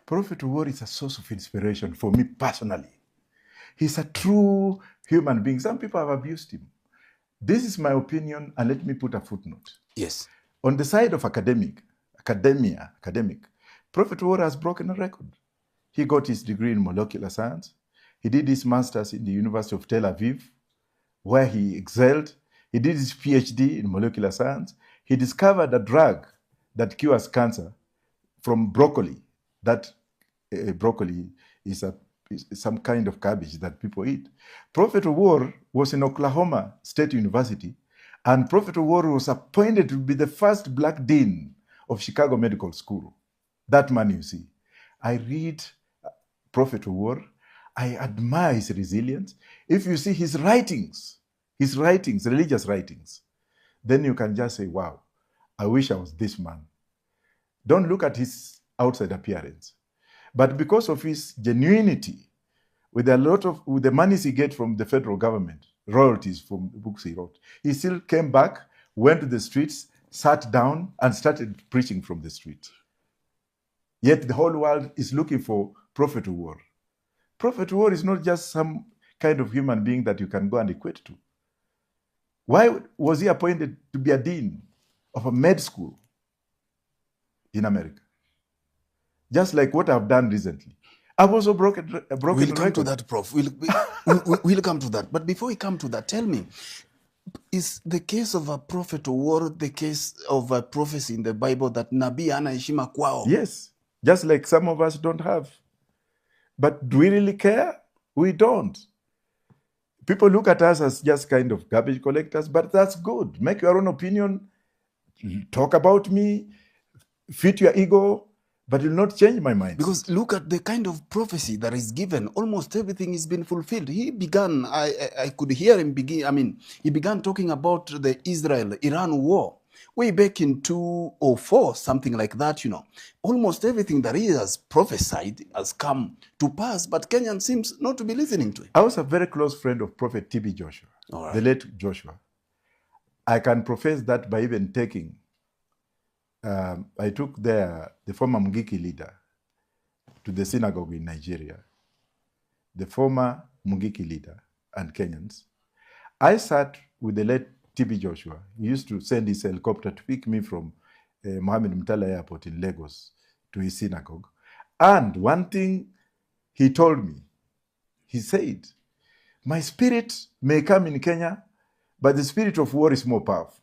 Prophet War is a source of inspiration for me personally. He's a true human being. Some people have abused him. This is my opinion, and let me put a footnote. Yes. On the side of academic, Prophet War has broken a record. He got his degree in molecular science. He did his master's in the University of Tel Aviv, where he excelled. He did his PhD in molecular science. He discovered a drug that cures cancer from broccoli. That broccoli is some kind of cabbage that people eat. Prophet War was in Oklahoma State University, and Prophet War was appointed to be the first black dean of Chicago Medical School. That man, you see. I read Prophet War. I admire his resilience. If you see his writings, religious writings, then you can just say, wow, I wish I was this man. Don't look at his outside appearance. But because of his genuinity, with the monies he gets from the federal government, royalties from the books he wrote, he still came back, went to the streets, sat down, and started preaching from the street. Yet the whole world is looking for Prophet War. Prophet War is not just some kind of human being that you can go and equate to. Why was he appointed to be a dean of a med school in America? Just like what I've done recently. I've also broken We'll come record. to that, Prof. We'll come to that. But before we come to that, tell me, is the case of a prophet war the case of a prophecy in the Bible that Nabii ana heshima kwao? Yes, just like some of us don't have. But do we really care? We don't. People look at us as just kind of garbage collectors, but that's good. Make your own opinion, talk about me, fit your ego, but you'll not change my mind. Because look at the kind of prophecy that is given. Almost everything has been fulfilled. He began, I could hear him begin, he began talking about the Israel-Iran war way back in 2004, something like that, Almost everything that he has prophesied has come to pass, but Kenyan seems not to be listening to him. I was a very close friend of Prophet T.B. Joshua, All the right. late Joshua. I can profess that by even taking, I took the former Mungiki leader to the synagogue in Nigeria, the former Mungiki leader and Kenyans. I sat with the late T.B. Joshua. He used to send his helicopter to pick me from Mohammed Mtala Airport in Lagos to his synagogue. And one thing he told me, he said, my spirit may come in Kenya, but the spirit of war is more powerful.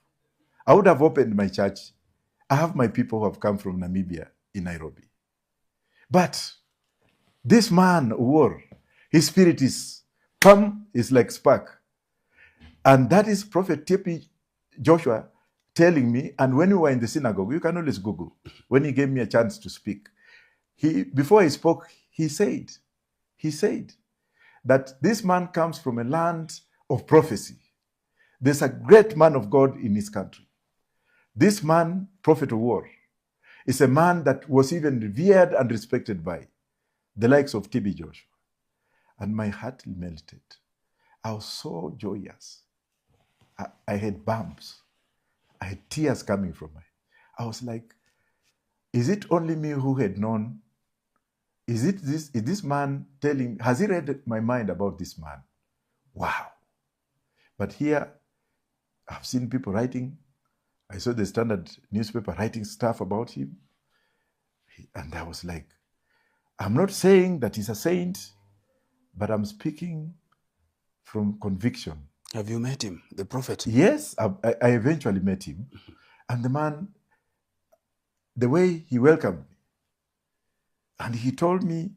I would have opened my church. I have my people who have come from Namibia in Nairobi. But this man, war, his spirit is like spark. And that is Prophet T.B. Joshua telling me, and when we were in the synagogue, you can always Google, when he gave me a chance to speak, before he spoke, he said that this man comes from a land of prophecy. There's a great man of God in his country. This man, Prophet of War, is a man that was even revered and respected by the likes of T.B. Joshua. And my heart melted. I was so joyous. I had bumps. I had tears coming from my eyes. I was like, is it only me who had known? Is this man telling, has he read my mind about this man? Wow. But here, I've seen people writing. I saw the Standard newspaper writing stuff about him. And I was like, I'm not saying that he's a saint, but I'm speaking from conviction. Have you met him, the prophet? Yes, I eventually met him. And the man, the way he welcomed me, and he told me